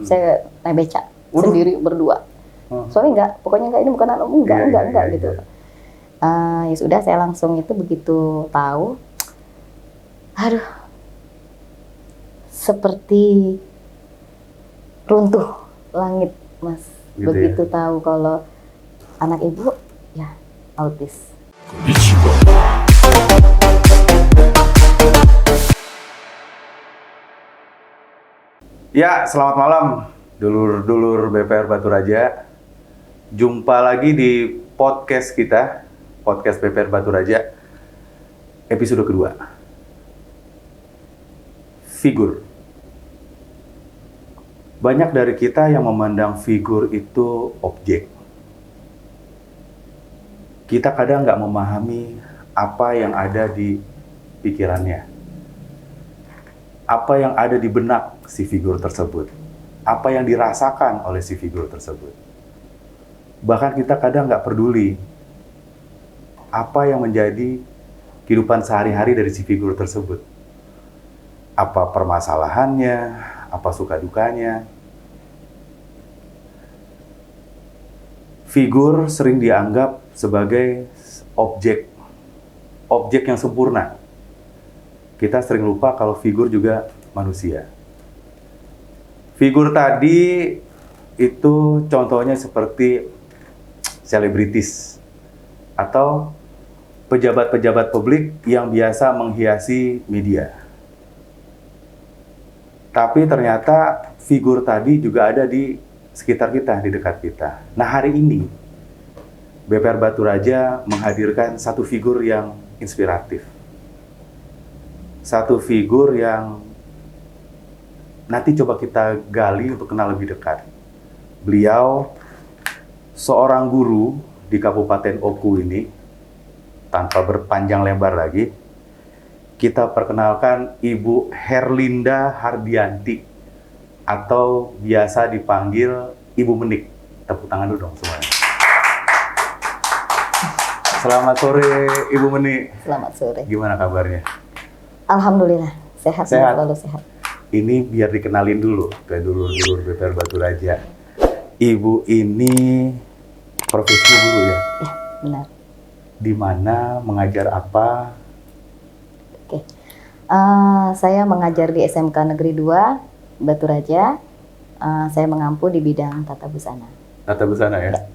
Saya naik beca Waduh. sendiri berdua. Suami pokoknya enggak, ini bukan anak, enggak gitu. Ya sudah, saya langsung itu begitu tahu, aduh, seperti runtuh langit, Mas. Gitu begitu ya? tahu kalau anak ibu ya autis. Ya, selamat malam dulur-dulur BPR Batu Raja. Jumpa lagi di podcast kita, podcast BPR Batu Raja, episode kedua. Figur. Banyak dari kita yang memandang figur itu objek. Kita kadang nggak memahami apa yang ada di pikirannya. Apa yang ada di benak si figur tersebut, apa yang dirasakan oleh si figur tersebut. Bahkan kita kadang nggak peduli apa yang menjadi kehidupan sehari-hari dari si figur tersebut. Apa permasalahannya, apa suka dukanya. Figur sering dianggap sebagai objek yang sempurna. Kita sering lupa kalau figur juga manusia. Figur tadi itu contohnya seperti selebritis atau pejabat-pejabat publik yang biasa menghiasi media. Tapi ternyata figur tadi juga ada di sekitar kita, di dekat kita. Nah, hari ini BPR Batu Raja menghadirkan satu figur yang inspiratif. Satu figur yang nanti coba kita gali untuk kenal lebih dekat. Beliau seorang guru di Kabupaten Oku ini. Tanpa berpanjang lebar lagi, kita perkenalkan Ibu Herlinda Hardianti atau biasa dipanggil Ibu Menik. Tepuk tangan dulu dong semuanya. Selamat sore Ibu Menik. Selamat sore. Gimana kabarnya? Alhamdulillah, sehat. Selalu sehat. Ini biar dikenalin dulu ke dulur-dulur BPR Batu Raja. Ibu ini profesi guru ya? Ya, benar. Di mana, mengajar apa? Oke. Saya mengajar di SMK Negeri 2, Batu Raja. Saya mengampu di bidang tata busana. Tata busana ya?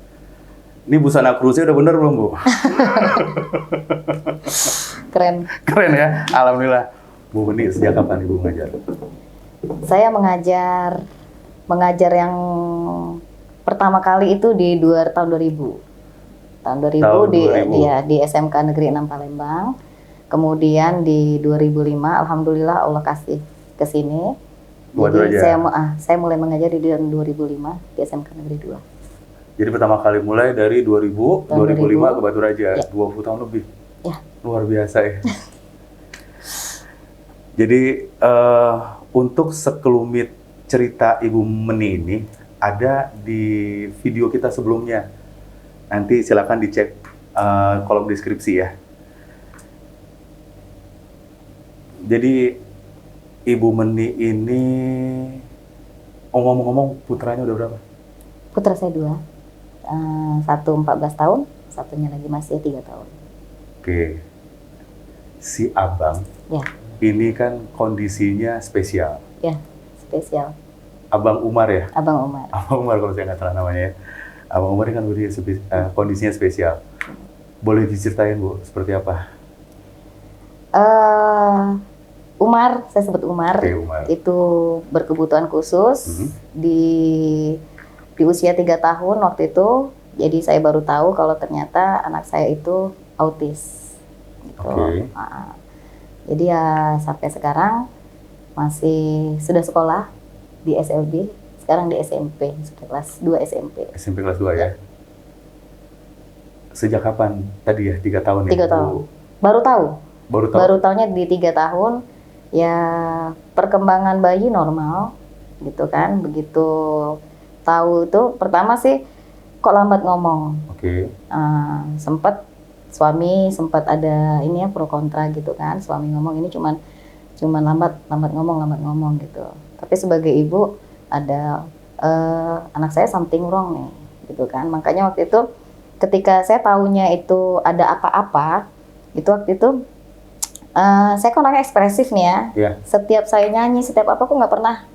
Ini busana krusnya udah bener belum, Bu? Keren. Keren ya, alhamdulillah. Bu Meni, sejak kapan Ibu mengajar? Saya mengajar yang pertama kali itu di tahun 2000. Tahun 2000 di SMK Negeri 6 Palembang. Kemudian di 2005, alhamdulillah Allah kasih ke sini. Jadi saya mulai mengajar di tahun 2005 di SMK Negeri 2. Jadi pertama kali mulai dari 2005 ke Batu Raja, ya. 20 tahun lebih. Ya. Luar biasa ya. Jadi untuk sekelumit cerita Ibu Meni ini ada di video kita sebelumnya. Nanti silakan dicek kolom deskripsi ya. Jadi Ibu Meni ini, ngomong-ngomong putranya udah berapa? Putra saya 2. Satu 14 tahun, satunya lagi masih 3 tahun. Oke. Si Abang Ya. ini kan kondisinya spesial. Ya, spesial. Abang Umar ya? Abang Umar. Abang Umar kalau saya nggak salah namanya ya. Abang Umar ini kan kondisinya spesial. Boleh diceritain, Bu, seperti apa? Umar, saya sebut Umar. Oke, Umar. Itu berkebutuhan khusus di usia 3 tahun waktu itu. Jadi saya baru tahu kalau ternyata anak saya itu autis. Gitu. Oke. Jadi ya sampai sekarang masih sudah sekolah di SLB, sekarang di SMP, sudah kelas 2 SMP. SMP kelas 2 ya? Sejak kapan tadi ya? 3 tahun ya? 3 tahun. Baru tahu. Baru tahunya di 3 tahun. Ya perkembangan bayi normal gitu kan. Begitu tahu itu pertama sih kok lambat ngomong. Oke. Suami sempat ada ini ya pro kontra gitu kan. Suami ngomong ini cuman lambat ngomong gitu. Tapi sebagai ibu anak saya something wrong nih, gitu kan. Makanya waktu itu ketika saya tahunya itu ada apa-apa, itu waktu itu saya kan orangnya ekspresif nih ya. Iya. Setiap saya nyanyi, setiap apa, aku nggak pernah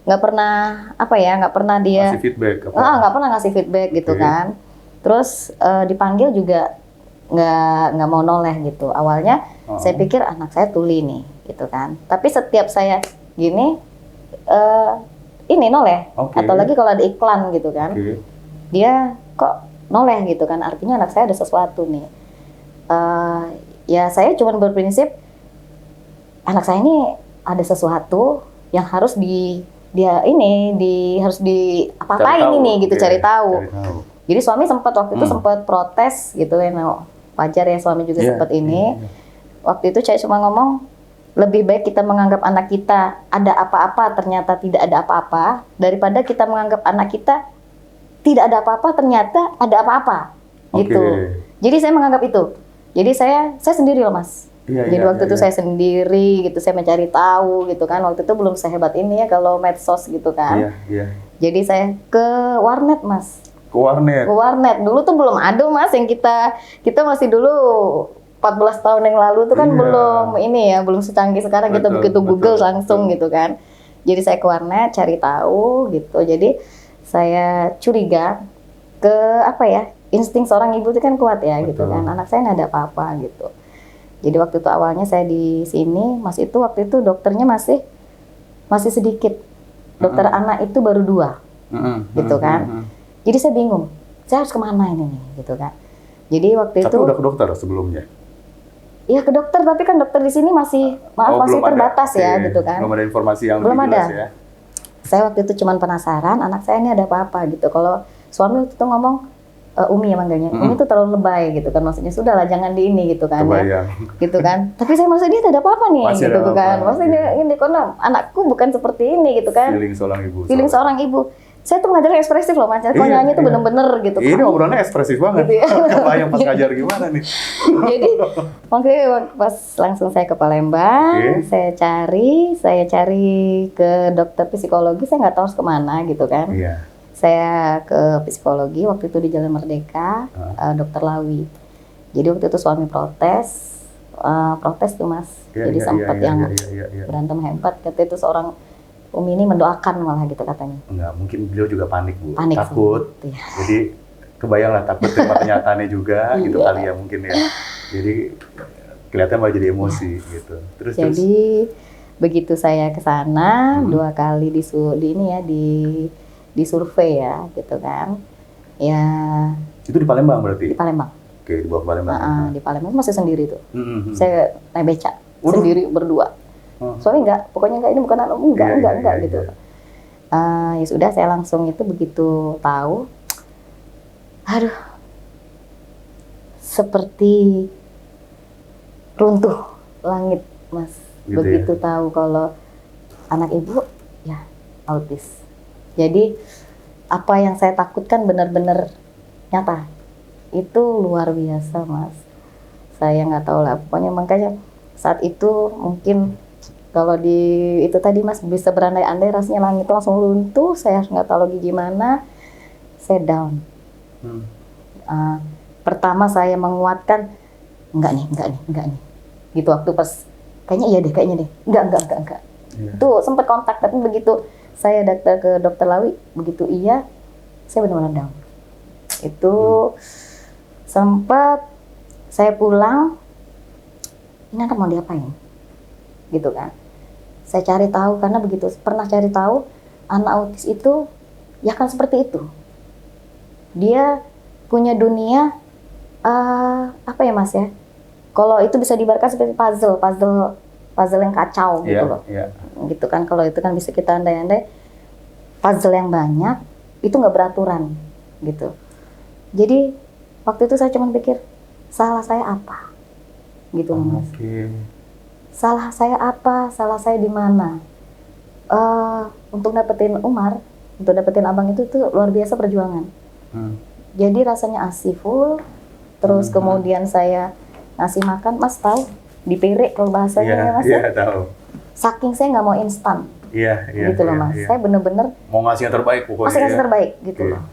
nggak pernah dia Masih feedback apa? nggak pernah ngasih feedback gitu Oke. kan. Terus dipanggil juga nggak mau noleh gitu. Awalnya saya pikir anak saya tuli nih, gitu kan. Tapi setiap saya gini, ini noleh. Oke. Atau lagi kalau ada iklan gitu kan, Oke. dia kok noleh gitu kan. Artinya anak saya ada sesuatu nih. Ya saya cuma berprinsip anak saya ini ada sesuatu yang harus harus apa-apain ini gitu, cari tahu. Jadi suami sempat waktu itu sempat protes gitu ya, wajar ya suami juga sempat ini. Waktu itu saya cuma ngomong, lebih baik kita menganggap anak kita ada apa-apa ternyata tidak ada apa-apa, daripada kita menganggap anak kita tidak ada apa-apa ternyata ada apa-apa gitu. Jadi saya menganggap itu. Jadi saya sendiri loh Mas. Jadi waktu itu saya sendiri gitu, saya mencari tahu gitu kan. Waktu itu belum sehebat ini ya kalau medsos gitu kan. Jadi saya ke warnet Mas. Ke warnet. Dulu tuh belum ada Mas, yang kita masih dulu 14 tahun yang lalu tuh kan belum ini ya, belum secanggih sekarang kita begitu Google langsung gitu kan. Jadi saya ke warnet cari tahu gitu. Jadi saya curiga ke insting seorang ibu itu kan kuat ya gitu kan. Anak saya nggak ada apa-apa gitu. Jadi waktu itu awalnya saya di sini, waktu itu dokternya masih sedikit. Dokter anak itu baru 2, gitu kan. Jadi saya bingung, saya harus kemana ini nih, gitu kan. Jadi waktu itu. Tapi udah ke dokter sebelumnya? Iya ke dokter, tapi kan dokter di sini masih terbatas ya, gitu kan. Belum ada informasi yang lebih jelas ya. Saya waktu itu cuma penasaran, anak saya ini ada apa-apa gitu. Kalau suami waktu itu ngomong, Umi ya manggilnya, Umi tuh terlalu lebay gitu kan, maksudnya sudahlah jangan di ini gitu kan. Kebayang. Ya, gitu kan. Tapi saya maksudnya dia ada apa-apa nih, Masih gitu kan. apa-apa. Maksudnya ini karena anakku bukan seperti ini gitu kan. Feeling seorang ibu. Saya tuh mengajar ekspresif loh Mas. Kalau nyanyi tuh bener-bener gitu kan. Ini obrolannya ekspresif banget. Gitu ya. Kebayang pas ngajar gimana nih. Jadi waktu pas langsung saya ke Palembang, saya cari ke dokter psikologi, saya nggak tahu harus kemana gitu kan. Saya ke psikologi waktu itu di Jalan Merdeka, Dokter Lawi. Jadi waktu itu suami protes tuh Mas. Jadi sempat yang berantem hebat. Kata itu seorang Umi ini mendoakan malah gitu katanya. Enggak, mungkin beliau juga panik Bu. Panik takut. Gitu, ya. Jadi kebayang lah takut terima kenyataannya juga gitu kali ya mungkin ya. Jadi kelihatan malah jadi emosi gitu. Terus begitu saya ke sana 2 kali di survei ya gitu kan. Ya. Itu di Palembang berarti? Di Palembang. Oke, di bawah Palembang. Di Palembang masih sendiri tuh. Saya naik beca sendiri berdua. Soalnya pokoknya ini bukan anak, enggak gitu. Ya sudah saya langsung itu begitu tahu, aduh, seperti runtuh langit Mas. Gitu begitu tahu kalau anak ibu ya autis. Jadi apa yang saya takutkan benar-benar nyata. Itu luar biasa Mas. Saya nggak tahu lah, pokoknya makanya saat itu mungkin kalau itu tadi Mas bisa berandai-andai rasanya langit langsung runtuh, saya nggak tahu lagi gimana, saya down. Pertama saya menguatkan, enggak nih, gitu waktu pas, kayaknya deh, enggak. Itu sempat kontak, tapi begitu saya datang ke Dokter Lawi, begitu saya benar-benar down. Itu sempat saya pulang, ini anak mau diapain? Gitu kan. Saya cari tahu, karena begitu pernah cari tahu, anak autis itu ya kan seperti itu. Dia punya dunia, apa ya Mas ya? Kalau itu bisa diibaratkan seperti puzzle yang kacau gitu loh. Gitu kan, kalau itu kan bisa kita andai-andai, puzzle yang banyak, itu nggak beraturan gitu. Jadi waktu itu saya cuma pikir, salah saya apa? Gitu Mas. Salah saya apa? Salah saya di mana? Untuk dapetin Umar, untuk dapetin abang itu tuh luar biasa perjuangan. Jadi rasanya ASI full, terus kemudian saya ngasih makan, Mas tahu? Diperek kalau bahasanya ya Mas. Iya, tahu. Saking saya nggak mau instan. Iya, iya. Gitu loh iya, Mas. iya. Saya bener-bener Mau ngasih yang terbaik pokoknya. masih kasih ya. terbaik gitu Oke. loh.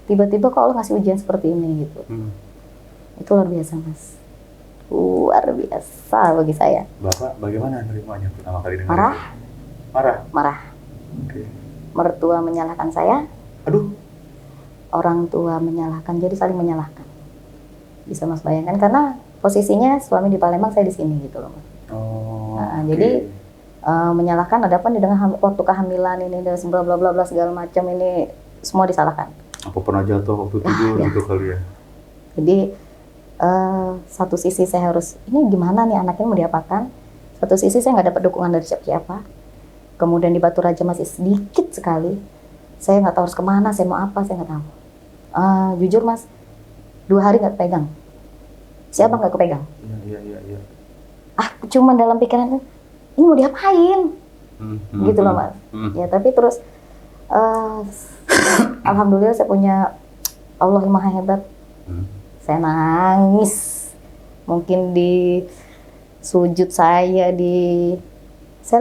Tiba-tiba kok Allah ngasih ujian seperti ini gitu. Itu luar biasa Mas. Luar biasa bagi saya. Bapak bagaimana nerimanya pertama kali dengar Marah, itu? Marah. marah. Oke. Mertua menyalahkan saya, Aduh. orang tua menyalahkan, jadi saling menyalahkan. Bisa Mas bayangkan karena posisinya suami di Palembang, saya di sini gitu loh Mas. Oh. Nah, oke. jadi menyalahkan ada apa nih dengan waktu kehamilan ini dan bla bla bla bla segala macam ini semua disalahkan. Apa pernah jatuh waktu tidur ya. gitu kali ya? Jadi satu sisi saya harus ini gimana nih anaknya mau diapakan, satu sisi saya nggak dapat dukungan dari siapa-siapa. Kemudian di Batu Raja masih sedikit sekali, saya nggak tahu harus kemana, saya mau apa, saya nggak tahu. Jujur Mas, 2 hari nggak pegang. Siapa nggak kepegang? Iya. Cuma dalam pikiran ini mau diapain, gitu loh Mas. Ya tapi terus alhamdulillah saya punya Allah yang maha hebat. Saya nangis, mungkin di sujud saya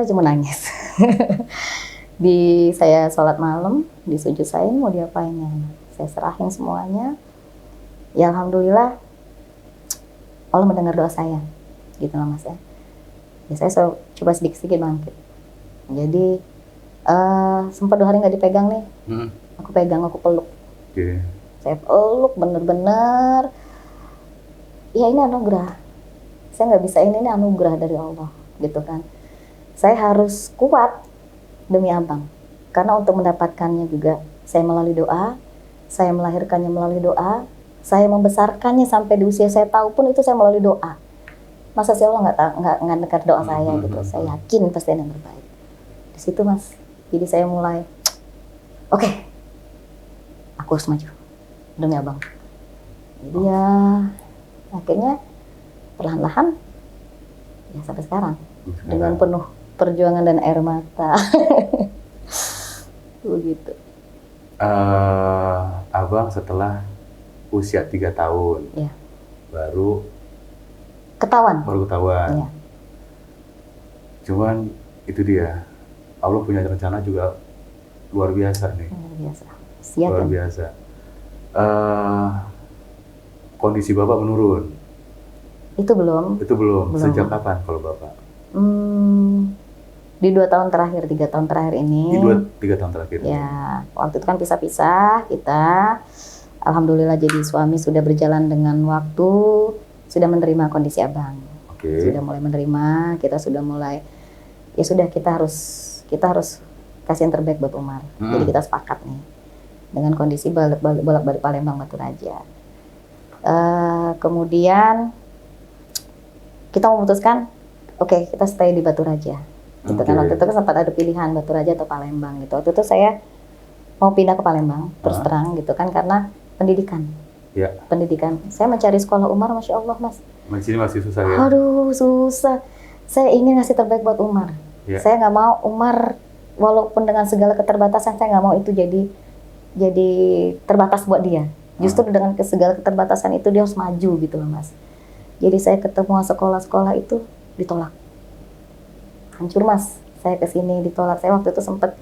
cuma nangis. Saya sholat malam, di sujud saya mau diapain ya, saya serahin semuanya. Ya alhamdulillah Allah mendengar doa saya, gitu loh Mas ya. Ya saya coba sedikit-sedikit bangkit. Jadi sempat 2 hari nggak dipegang nih, aku pegang, aku peluk. Oke. Saya peluk bener-bener. Ya ini anugerah. Saya nggak bisa ini anugerah dari Allah, gitu kan. Saya harus kuat demi Abang. Karena untuk mendapatkannya juga saya melalui doa, saya melahirkannya melalui doa, saya membesarkannya sampai di usia saya tahu pun itu saya melalui doa. Masa sih Allah nggak dengar doa saya gitu. Saya yakin pasti yang terbaik. Di situ Mas. Jadi saya mulai, oke, aku harus maju demi Abang. Jadi ya akhirnya perlahan-lahan ya sampai sekarang dengan penuh perjuangan dan air mata. Begitu. Abang setelah usia 3 tahun, Ya. baru Ketahuan. ketahuan. Iya. Cuman itu dia, Allah punya rencana juga luar biasa nih. Luar biasa. Siap Luar kan? biasa. Kondisi Bapak menurun. Itu belum. Belum. Sejak kapan kalau Bapak? Di 2 tahun terakhir, 3 tahun terakhir ini. Di 3 tahun terakhir. Ya, waktu itu kan pisah-pisah kita. Alhamdulillah jadi suami sudah berjalan dengan waktu, sudah menerima kondisi Abang. Oke. Sudah mulai menerima, kita sudah mulai, ya sudah kita harus kasih yang terbaik buat Umar. Jadi kita sepakat nih dengan kondisi bolak-balik Palembang Batu Raja. Kemudian kita memutuskan, oke, kita stay di Batu Raja. Gitu kan, waktu itu kan sempat ada pilihan Batu Raja atau Palembang gitu. Waktu itu saya mau pindah ke Palembang terus terang gitu kan karena pendidikan. Ya. Pendidikan. Saya mencari sekolah Umar, Masya Allah Mas. Di sini masih susah ya? Aduh susah. Saya ingin ngasih terbaik buat Umar. Ya. Saya nggak mau Umar walaupun dengan segala keterbatasan, saya nggak mau itu jadi terbatas buat dia. Justru dengan segala keterbatasan itu dia harus maju gitu loh Mas. Jadi saya ketemu sekolah-sekolah itu ditolak. Hancur Mas, saya kesini ditolak. Saya waktu itu sempat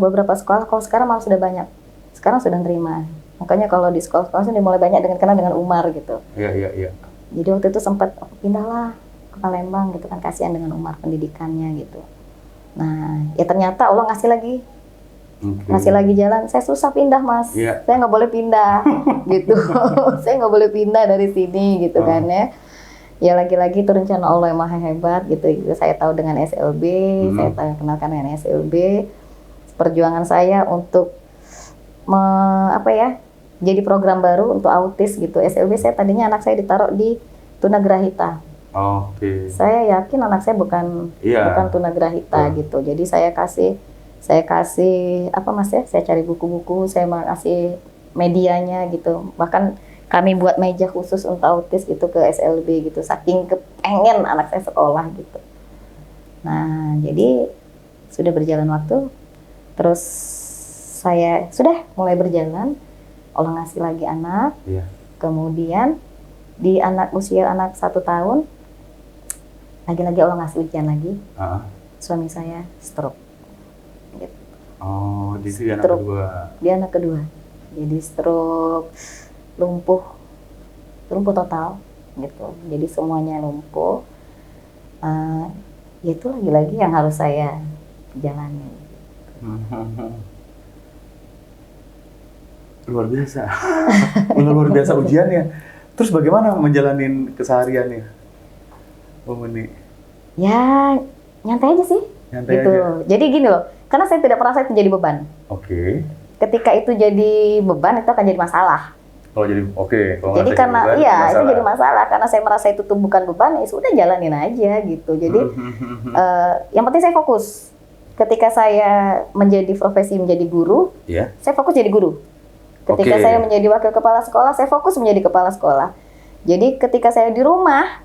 beberapa sekolah, kalau sekarang malah sudah banyak. Sekarang sudah nerima. Makanya kalau di sekolah-sekolah sudah mulai banyak kenal dengan Umar gitu. Iya. Jadi waktu itu sempat pindahlah ke Palembang gitu kan, kasihan dengan Umar pendidikannya gitu. Nah, ya ternyata Allah ngasih lagi jalan. Saya susah pindah Mas. Iya. Saya nggak boleh pindah gitu. Saya nggak boleh pindah dari sini gitu kan ya. Ya lagi-lagi itu rencana Allah yang maha hebat gitu. Saya tahu dengan SLB, saya kenalkan dengan SLB. Perjuangan saya untuk jadi program baru untuk autis gitu. SLB saya tadinya anak saya ditaruh di tunagrahita. Oke. Saya yakin anak saya bukan tunagrahita gitu. Jadi saya kasih apa Mas ya? Saya cari buku-buku, saya kasih medianya gitu. Bahkan kami buat meja khusus untuk autis gitu ke SLB gitu. Saking kepengen anak saya sekolah gitu. Nah, jadi sudah berjalan waktu. Terus saya sudah mulai berjalan. Allah ngasih lagi anak. Iya. Kemudian di usia anak 1 tahun, lagi-lagi Allah ngasih ujian lagi. Suami saya stroke. Oh, jadi dia anak Stroke. kedua. Dia anak kedua. Jadi stroke, lumpuh total gitu. Jadi semuanya lumpuh. Ya itu lagi-lagi yang harus saya jalani. Luar biasa. Luar biasa ujiannya. Terus bagaimana menjalanin kesehariannya, Bu Meni? Ya nyantai aja sih. Nyantai gitu. aja. Jadi gini loh, karena saya tidak merasa itu jadi beban. Oke. Ketika itu jadi beban, itu akan jadi masalah. Kalau jadi oke. Kalau Jadi ngerasa karena beban, iya itu masalah. jadi masalah karena saya merasa itu tuh bukan beban, ya sudah jalanin aja gitu. Jadi yang penting saya fokus. Ketika saya menjadi profesi menjadi guru, Iya. saya fokus jadi guru. Ketika Oke. saya menjadi wakil kepala sekolah, saya fokus menjadi kepala sekolah. Jadi ketika saya di rumah,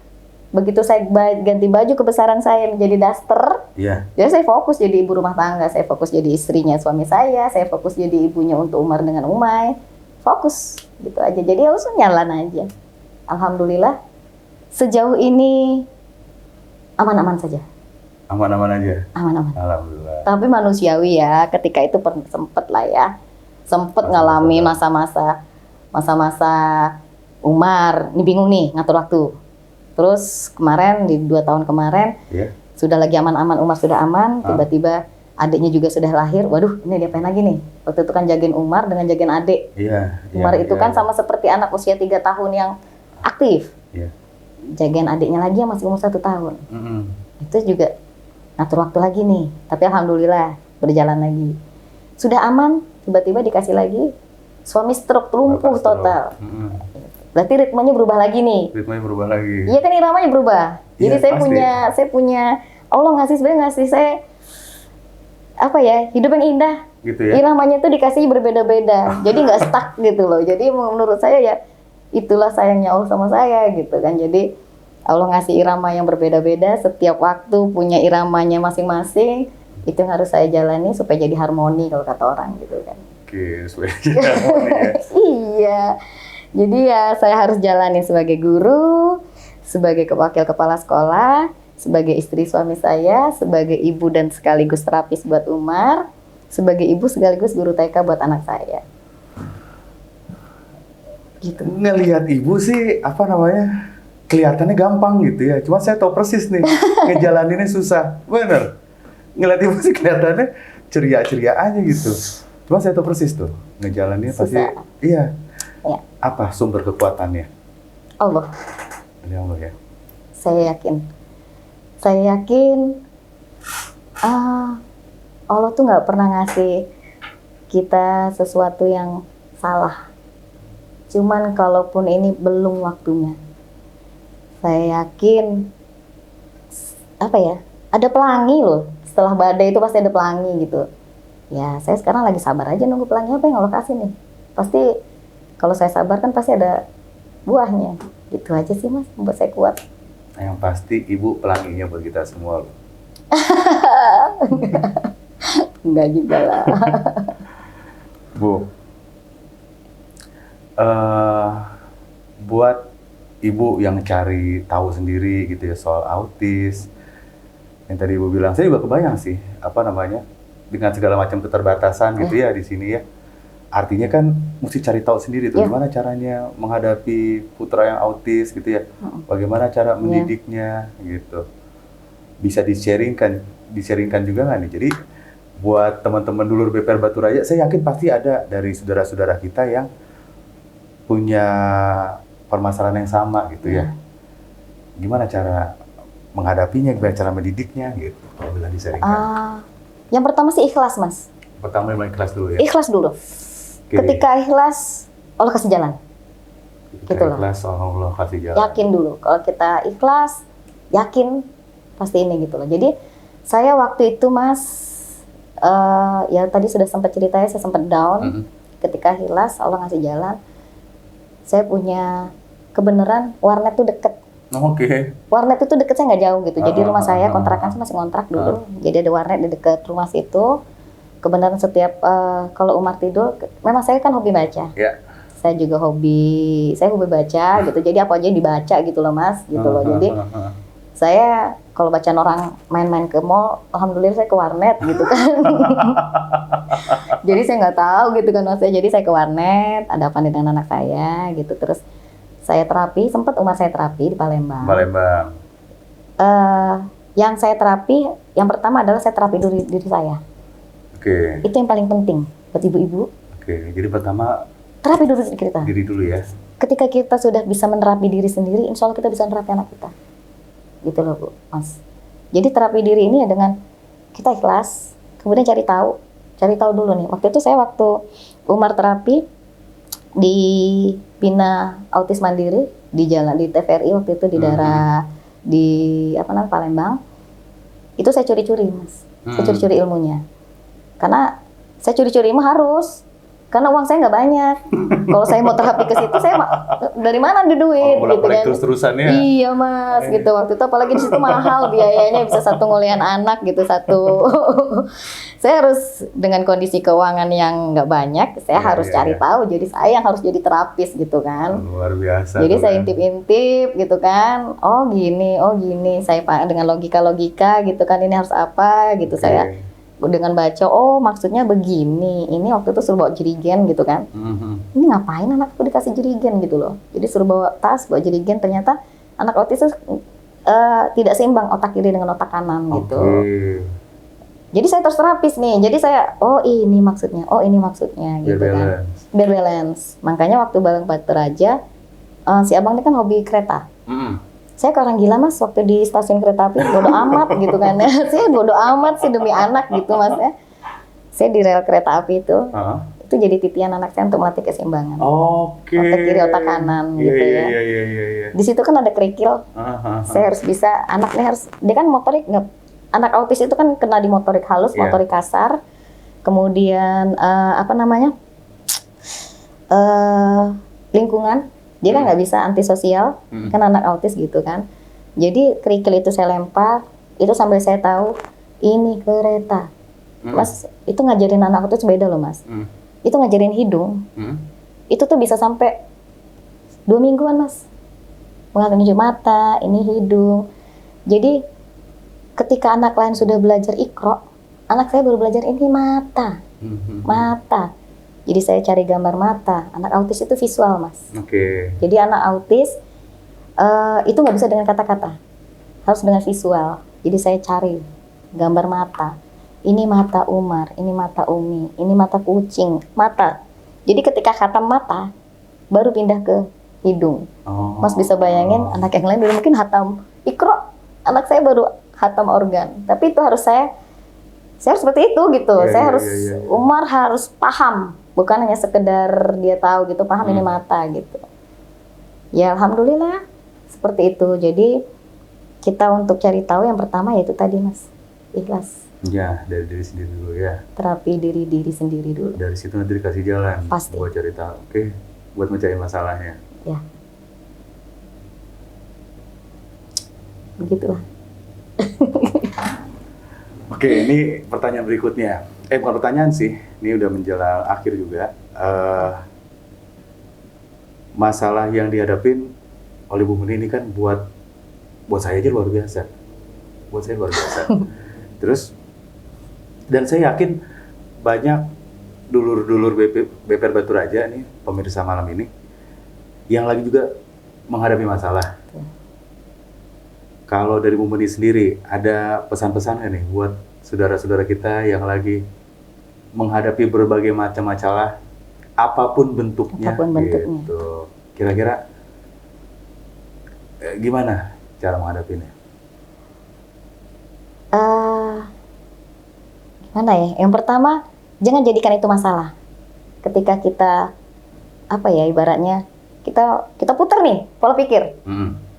begitu saya ganti baju kebesaran saya menjadi daster, Iya. jadi saya fokus jadi ibu rumah tangga, saya fokus jadi istrinya suami saya fokus jadi ibunya untuk Umar dengan Umay, fokus gitu aja. Jadi harus nyalan aja. Alhamdulillah sejauh ini aman-aman saja, Aman-aman aja. aman-aman. Alhamdulillah. Tapi manusiawi ya, ketika itu sempet lah ya, sempet ngalami masa-masa Umar, ini bingung nih ngatur waktu. Terus kemarin di 2 tahun kemarin Iya. sudah lagi aman-aman, Umar sudah aman, tiba-tiba adiknya juga sudah lahir. Waduh, ini diapain lagi nih? Waktu itu kan jagain Umar dengan jagain adik. Iya. Umar iya, itu iya. kan sama seperti anak usia 3 tahun yang aktif. Iya. Jagain adiknya lagi yang masih umur 1 tahun. Itu juga ngatur waktu lagi nih. Tapi alhamdulillah berjalan lagi. Sudah aman, tiba-tiba dikasih lagi suami stroke, lumpuh Bapak stroke. total. Berarti ritmenya berubah lagi nih. Ritmenya berubah lagi. Iya kan iramanya berubah. Jadi Iya, saya pasti. punya Allah ngasih saya apa ya, hidup yang indah. Gitu ya. Iramanya tuh dikasih berbeda-beda. Jadi nggak stuck gitu loh. Jadi menurut saya ya itulah sayangnya Allah sama saya gitu kan. Jadi Allah ngasih irama yang berbeda-beda, setiap waktu punya iramanya masing-masing. Itu yang harus saya jalani supaya jadi harmoni kalau kata orang gitu kan. Oke, supaya jadi harmoni ya. Iya. Jadi ya saya harus jalani sebagai guru, sebagai wakil kepala sekolah, sebagai istri suami saya, sebagai ibu dan sekaligus terapis buat Umar, sebagai ibu sekaligus guru TK buat anak saya. Gitu. Ngelihat ibu sih, apa namanya, kelihatannya gampang gitu ya. Cuma saya tahu persis nih, ngejalaninnya susah. Bener. Ngelihat ibu sih kelihatannya ceria-ceria aja gitu. Cuma saya tahu persis tuh, ngejalaninnya pasti, Susah. iya. Ya. Apa sumber kekuatannya? Allah. Ini Allah ya. Saya yakin Allah tuh nggak pernah ngasih kita sesuatu yang salah. Cuman kalaupun ini belum waktunya, saya yakin apa ya, ada pelangi loh. Setelah badai itu pasti ada pelangi gitu. Ya saya sekarang lagi sabar aja nunggu pelangi apa yang Allah kasih nih. Pasti kalau saya sabar kan pasti ada buahnya. Itu aja sih mas, membuat saya kuat. Yang pasti ibu pelanginya buat kita semua loh. Enggak juga lah. Bu, buat ibu yang cari tahu sendiri gitu ya soal autis, yang tadi ibu bilang, saya juga kebayang sih, apa namanya, dengan segala macam keterbatasan gitu ya di sini ya. Artinya kan mesti cari tahu sendiri tuh gimana caranya menghadapi putra yang autis gitu ya. Bagaimana cara mendidiknya gitu. Bisa di-sharingkan juga nggak nih? Jadi buat teman-teman dulur BPR Batu Raya, saya yakin pasti ada dari saudara-saudara kita yang punya permasalahan yang sama gitu ya. Gimana cara menghadapinya, gimana cara mendidiknya gitu. Kalau bisa di-sharingkan. Yang pertama sih ikhlas mas. Pertama memang ikhlas dulu ya. Ikhlas dulu. Ketika ikhlas, Allah kasih jalan. Ketika gitu loh. ikhlas, Allah kasih jalan. Yakin dulu. Kalau kita ikhlas, yakin pasti ini gitu loh. Jadi saya waktu itu mas, ya tadi sudah sempat ceritanya saya sempat down. Ketika ikhlas, Allah ngasih jalan. Saya punya kebenaran warnet tuh deket. Oke. Warnet itu deket, saya nggak jauh gitu. Jadi rumah saya kontrakan saya masih kontrak dulu. Jadi ada warnet di dekat rumah situ. Kebenaran setiap kalau Umar tidur, memang saya kan hobi baca. Ya. Saya juga hobi baca gitu. Jadi apa aja yang dibaca gitu loh mas, gitu loh. Jadi saya kalau bacaan orang main-main ke mall, alhamdulillah saya ke warnet gitu kan. Jadi saya nggak tahu gitu kan Mas. Jadi saya ke warnet, ada apa dengan anak saya gitu. Terus saya terapi, sempat umar saya terapi di Palembang. Yang saya terapi, yang pertama adalah saya terapi diri saya. Oke. Itu yang paling penting buat ibu-ibu. Oke, jadi pertama terapi diri kita. Diri dulu ya. Ketika kita sudah bisa menerapi diri sendiri, insya Allah kita bisa menerapi anak kita. Gitu loh Bu, Mas. Jadi terapi diri ini ya dengan kita ikhlas, kemudian cari tahu dulu nih. Waktu itu saya waktu umar terapi di Bina Autis Mandiri di jalan di TVRI waktu itu di daerah di Palembang. Itu saya curi-curi Mas. Saya curi-curi ilmunya. Karena saya curi-curi ilmu harus. Karena uang saya nggak banyak. Kalau saya mau terapi ke situ, saya dari mana ada duit gitu kan? Terus-terusan ya? Iya Mas, gitu. Waktu itu apalagi di situ mahal biayanya, bisa satu ngulian anak gitu satu. Saya harus dengan kondisi keuangan yang nggak banyak, saya harus cari tahu. Jadi saya yang harus jadi terapis gitu kan. Luar biasa. Jadi saya intip-intip gitu kan. Oh gini. Saya dengan logika gitu kan. Ini harus apa gitu saya. Dengan baca, oh maksudnya begini, ini waktu itu suruh bawa jerigen gitu kan. Ini ngapain anakku dikasih jerigen gitu loh. Jadi suruh bawa tas, bawa jerigen, ternyata anak autis itu tidak seimbang otak kiri dengan otak kanan gitu. Jadi saya terus terapis nih, jadi saya, oh ini maksudnya gitu kan. Biar balance. Makanya waktu Baleng Batu Raja, si abang ini kan hobi kereta. Saya ke orang gila Mas, waktu di stasiun kereta api bodo amat gitu kan ya. Saya bodo amat sih demi anak gitu Mas ya. Saya di rel kereta api itu jadi titian anak saya untuk melatih keseimbangan. Otak kiri, otak kanan gitu ya. Di situ kan ada kerikil. Saya harus bisa, anaknya harus, dia kan motorik, anak autis itu kan kena di motorik halus, motorik kasar. Kemudian lingkungan. Dia kan nggak bisa antisosial, kan anak autis gitu kan. Jadi kerikil itu saya lempar, itu sambil saya tahu ini kereta. Mas, itu ngajarin anak autis beda loh Mas. Itu ngajarin hidung. Itu tuh bisa sampai 2 mingguan Mas. Mengatur mata, ini hidung. Jadi ketika anak lain sudah belajar ikro, anak saya baru belajar ini mata. Mata. Jadi saya cari gambar mata. Anak autis itu visual Mas. Jadi anak autis itu nggak bisa dengan kata-kata, harus dengan visual. Jadi saya cari gambar mata. Ini mata Umar, ini mata Umi, ini mata kucing, mata. Jadi ketika khatam mata, baru pindah ke hidung. Mas bisa bayangin anak yang lain dulu mungkin khatam ikro, anak saya baru khatam organ. Tapi itu harus saya harus seperti itu gitu. Saya harus Umar harus paham. Bukan hanya sekedar dia tahu gitu, paham ini mata gitu. Ya alhamdulillah seperti itu. Jadi kita untuk cari tahu yang pertama yaitu tadi Mas, ikhlas. Ya, dari diri sendiri dulu ya. Terapi diri sendiri dulu. Dari situ nanti dikasih jalan. Pasti. Buat cari tahu, buat mencari masalahnya. Ya. Begitulah. Ini pertanyaan berikutnya. Bukan pertanyaan sih, ini udah menjelang akhir juga. Masalah yang dihadapin oleh Bu Muni ini kan buat saya aja luar biasa. Buat saya luar biasa. Terus, dan saya yakin banyak dulur-dulur BPR Batu Raja nih, pemirsa malam ini, yang lagi juga menghadapi masalah. Kalau dari Bu Muni sendiri, ada pesan-pesan nggak nih buat saudara-saudara kita yang lagi menghadapi berbagai macam masalah, apapun bentuknya, gitu. Kira-kira gimana cara menghadapinya? Gimana ya? Yang pertama, jangan jadikan itu masalah. Ketika kita ibaratnya kita putar nih pola pikir.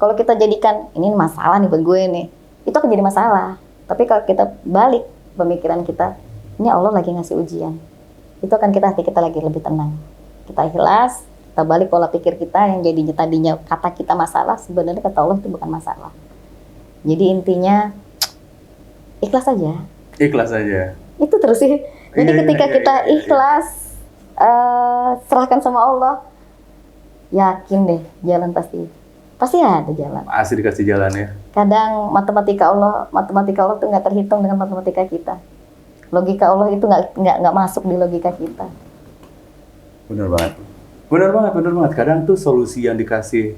Kalau kita jadikan ini masalah nih buat gue nih, itu akan jadi masalah. Tapi kalau kita balik pemikiran kita, ini Allah lagi ngasih ujian, itu akan hati kita lagi lebih tenang. Kita ikhlas, kita balik pola pikir kita yang tadinya kata kita masalah, sebenarnya kata Allah itu bukan masalah. Jadi intinya ikhlas aja. Ikhlas aja. Itu terus sih. Jadi ketika kita ikhlas, serahkan sama Allah, yakin deh jalan pasti Pasti ada jalan. Masih dikasih jalan ya. Kadang matematika Allah tuh nggak terhitung dengan matematika kita. Logika Allah itu nggak masuk di logika kita. Bener banget. Bener banget. Kadang tuh solusi yang dikasih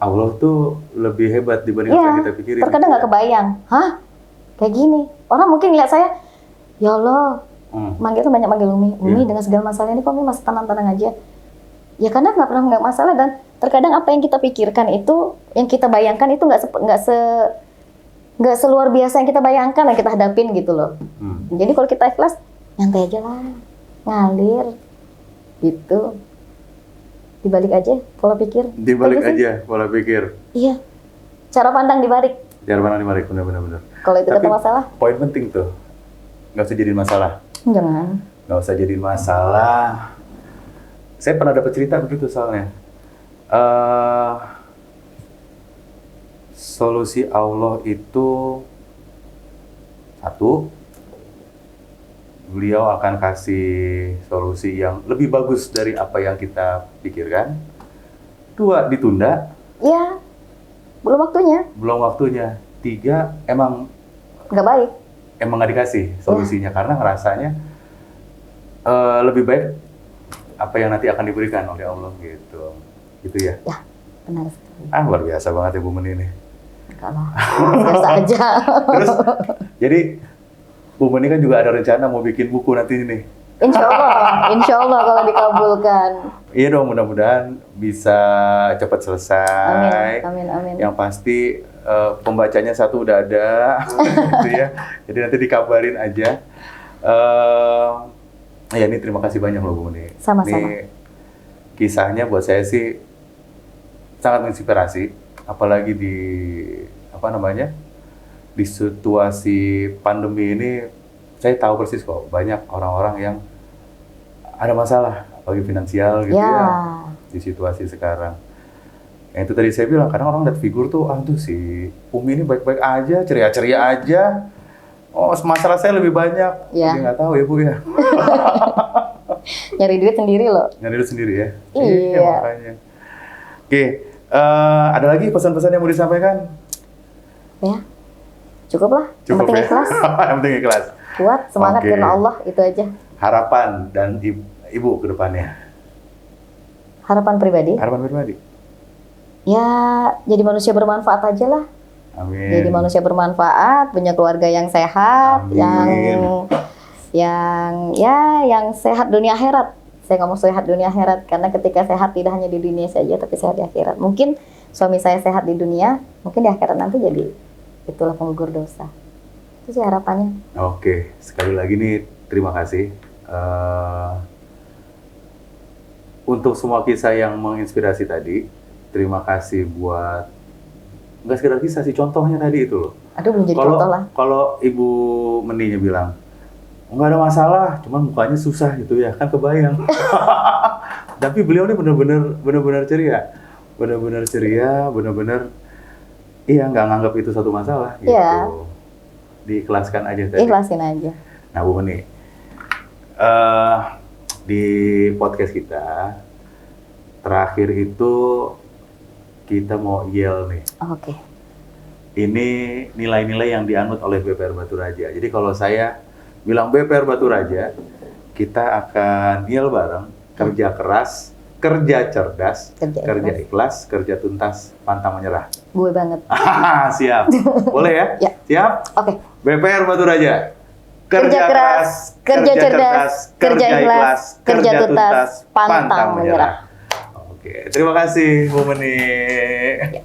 Allah tuh lebih hebat dibanding apa yang kita pikirin. Terkadang nggak kebayang. Hah? Kayak gini. Orang mungkin lihat saya, ya Allah, manggil tuh banyak manggil Umi dengan segala masalah ini kok Umi masih tenang-tenang aja. Ya karena nggak masalah, dan terkadang apa yang kita pikirkan itu, yang kita bayangkan itu nggak seluar biasa yang kita bayangkan, yang kita hadapin gitu loh. Jadi kalau kita ikhlas, nyantai aja lah, ngalir, gitu. Dibalik aja pola pikir. Dibalik aja pola pikir. Iya, cara pandang dibalik. Cara pandang dibalik, benar. Kalau itu kata masalah. Poin penting tuh, nggak usah jadiin masalah. Jangan. Nggak usah jadiin masalah. Saya pernah dapat cerita begitu soalnya. Solusi Allah itu satu, beliau akan kasih solusi yang lebih bagus dari apa yang kita pikirkan. Dua, ditunda. Ya, belum waktunya. Belum waktunya. Tiga, emang Nggak baik. Emang nggak dikasih solusinya karena ngerasanya lebih baik apa yang nanti akan diberikan oleh Allah gitu. Gitu ya? Ya, benar sekali. Luar biasa banget ya Bu Meni ini. Enggak lah, biasa aja. Terus, jadi Bu Meni kan juga ada rencana mau bikin buku nanti nih. Insya Allah kalau dikabulkan. Iya dong, mudah-mudahan bisa cepat selesai. Amin. Yang pasti pembacanya satu udah ada, gitu ya. Jadi nanti dikabarin aja. Ya ini terima kasih banyak loh Bu Meni. Sama-sama. Ini kisahnya buat saya sih sangat menginspirasi, apalagi di situasi pandemi ini. Saya tahu persis kok banyak orang-orang yang ada masalah, apalagi finansial gitu ya di situasi sekarang. Yang itu tadi saya bilang, kadang orang lihat figur tuh, tuh si Umi ini baik-baik aja, ceria-ceria aja. Oh, masalah saya lebih banyak. Jadi nggak tahu ya Bu ya. Nyari duit sendiri loh. Nyari duit sendiri ya? Iya. Makanya. Oke, ada lagi pesan-pesan yang mau disampaikan? Ya, cukup lah. Yang penting ikhlas. Yang penting ikhlas. Kuat, semangat karena Allah, itu aja. Harapan dan Ibu ke depannya? Harapan pribadi? Harapan pribadi? Ya, jadi manusia bermanfaat aja lah. Amin. Jadi manusia bermanfaat, punya keluarga yang sehat, Amin. yang sehat dunia akhirat. Saya nggak mau sehat dunia akhirat, karena ketika sehat tidak hanya di dunia saja, tapi sehat di akhirat. Mungkin suami saya sehat di dunia, mungkin di akhirat nanti jadi itulah penggugur dosa. Itu sih harapannya. Oke, sekali lagi nih terima kasih untuk semua kisah yang menginspirasi tadi. Terima kasih buat nggak sekedar kisah sih, contohnya tadi itu loh. Aduh, belum jadi contoh lah. Kalau Ibu Meninya bilang nggak ada masalah, cuman mukanya susah gitu ya, kan kebayang. Tapi beliau ini benar-benar ceria, benar-benar iya, nggak nganggap itu satu masalah gitu. Iya. Diikhlaskan aja tadi. Ikhlasin aja. Nah Bu Meni, di podcast kita terakhir itu kita mau yel nih. Oke. Ini nilai-nilai yang dianut oleh BPR Batu Raja. Jadi kalau saya bilang BPR Batu Raja, kita akan yel bareng, kerja keras, kerja cerdas, kerja ikhlas, kerja tuntas, pantang menyerah. Gue banget. Siap. Boleh ya? Ya. Siap? Oke. BPR Batu Raja. Kerja keras, kerja cerdas, kerja ikhlas, kerja tuntas, pantang menyerah. Oke, terima kasih Bu Meni. Ya.